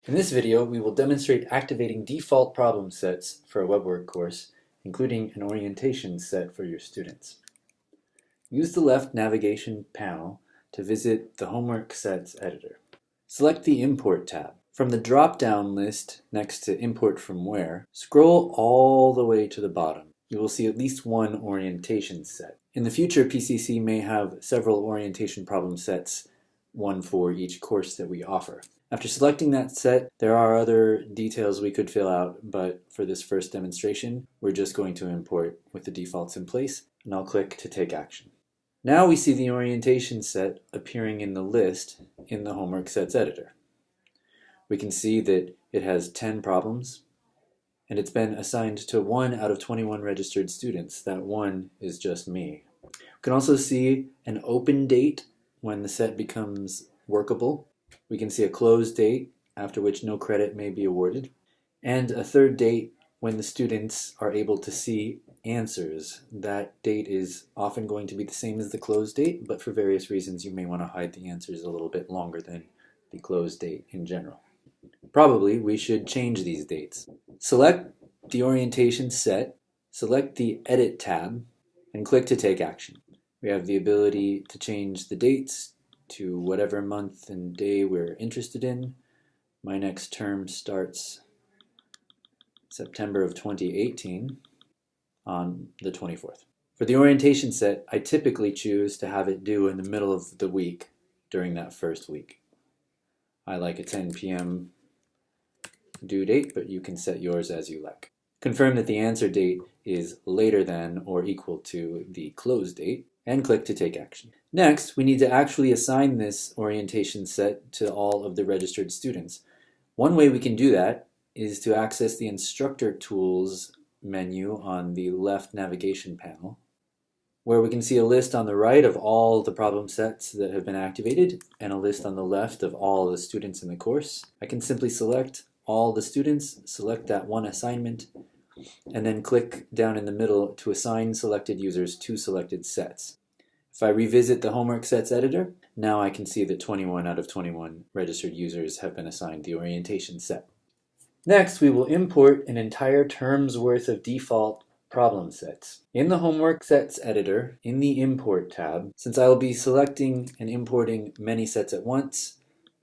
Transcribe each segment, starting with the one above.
In this video, we will demonstrate activating default problem sets for a WebWork course, including an orientation set for your students. Use the left navigation panel to visit the Homework Sets editor. Select the Import tab. From the drop-down list next to Import from Where, scroll all the way to the bottom. You will see at least one orientation set. In the future, PCC may have several orientation problem sets, one for each course that we offer. After selecting that set, there are other details we could fill out, but for this first demonstration, we're just going to import with the defaults in place, and I'll click to take action. Now we see the orientation set appearing in the list in the Homework Sets editor. We can see that it has 10 problems, and it's been assigned to 1 out of 21 registered students. That 1 is just me. We can also see an open date when the set becomes workable. We can see a close date, after which no credit may be awarded, and a third date when the students are able to see answers. That date is often going to be the same as the close date, but for various reasons you may want to hide the answers a little bit longer than the close date in general. Probably we should change these dates. Select the orientation set, select the Edit tab, and click to take action. We have the ability to change the dates to whatever month and day we're interested in. My next term starts September of 2018 on the 24th. For the orientation set, I typically choose to have it due in the middle of the week during that first week. I like a 10 p.m. due date, but you can set yours as you like. Confirm that the answer date is later than or equal to the close date, and click to take action. Next, we need to actually assign this orientation set to all of the registered students. One way we can do that is to access the Instructor Tools menu on the left navigation panel, where we can see a list on the right of all the problem sets that have been activated, and a list on the left of all the students in the course. I can simply select all the students, select that one assignment, and then click down in the middle to assign selected users to selected sets. If I revisit the Homework Sets editor, now I can see that 21 out of 21 registered users have been assigned the orientation set. Next, we will import an entire term's worth of default problem sets. In the Homework Sets editor, in the Import tab, since I will be selecting and importing many sets at once,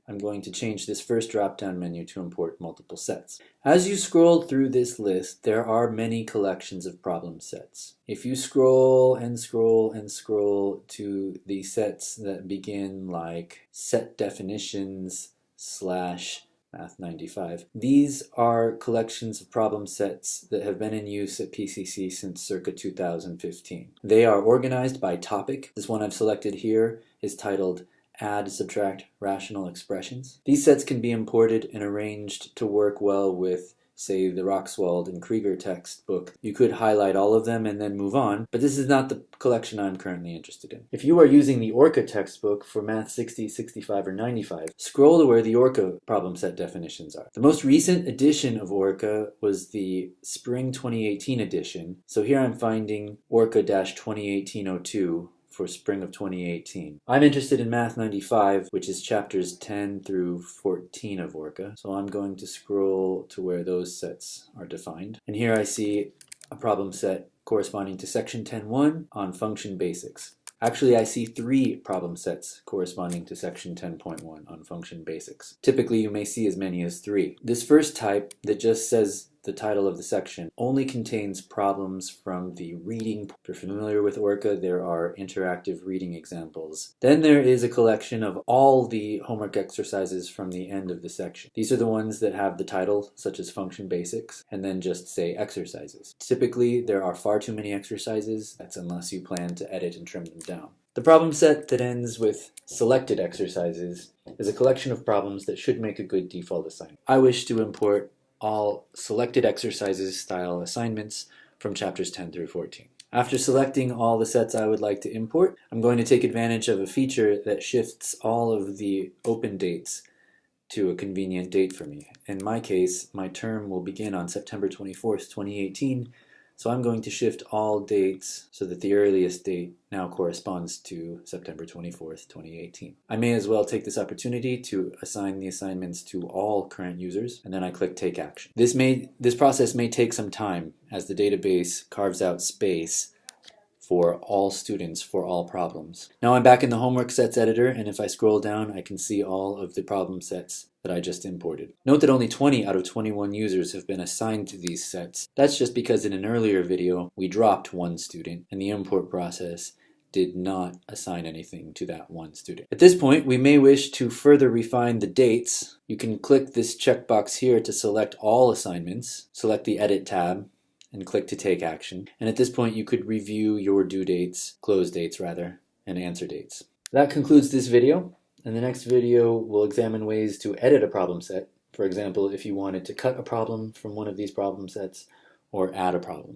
I'm going to change this first drop-down menu to import multiple sets. As you scroll through this list, there are many collections of problem sets. If you scroll and scroll and scroll to the sets that begin like set definitions / Math 95. These are collections of problem sets that have been in use at PCC since circa 2015. They are organized by topic. This one I've selected here is titled Add, Subtract, Rational Expressions. These sets can be imported and arranged to work well with, say, the Roxwald and Krieger textbook. You could highlight all of them and then move on, but this is not the collection I'm currently interested in. If you are using the Orca textbook for Math 60, 65, or 95, scroll to where the Orca problem set definitions are. The most recent edition of Orca was the Spring 2018 edition, so here I'm finding Orca-2018-02 for spring of 2018. I'm interested in Math 95, which is chapters 10 through 14 of Orca, so I'm going to scroll to where those sets are defined. And here I see a problem set corresponding to section 10.1 on function basics. Actually, I see 3 problem sets corresponding to section 10.1 on function basics. Typically, you may see as many as 3. This first type that just says the title of the section only contains problems from the reading. If you're familiar with Orca, there are interactive reading examples. Then there is a collection of all the homework exercises from the end of the section. These are the ones that have the title, such as function basics, and then just say exercises. Typically, there are far too many exercises. That's unless you plan to edit and trim them down. The problem set that ends with selected exercises is a collection of problems that should make a good default assignment. I wish to import all selected exercises style assignments from chapters 10 through 14. After selecting all the sets I would like to import, I'm going to take advantage of a feature that shifts all of the open dates to a convenient date for me. In my case, my term will begin on September 24th, 2018, So I'm going to shift all dates so that the earliest date now corresponds to September 24th, 2018. I may as well take this opportunity to assign the assignments to all current users, and then I click Take Action. This process may take some time as the database carves out space for all students for all problems. Now I'm back in the homework sets editor, and if I scroll down I can see all of the problem sets that I just imported. Note that only 20 out of 21 users have been assigned to these sets. That's just because in an earlier video we dropped one student and the import process did not assign anything to that one student. At this point we may wish to further refine the dates. You can click this checkbox here to select all assignments, select the Edit tab, and click to take action. And at this point you could review your due dates, close dates rather, and answer dates. That concludes this video. In the next video we'll examine ways to edit a problem set. For example, if you wanted to cut a problem from one of these problem sets or add a problem.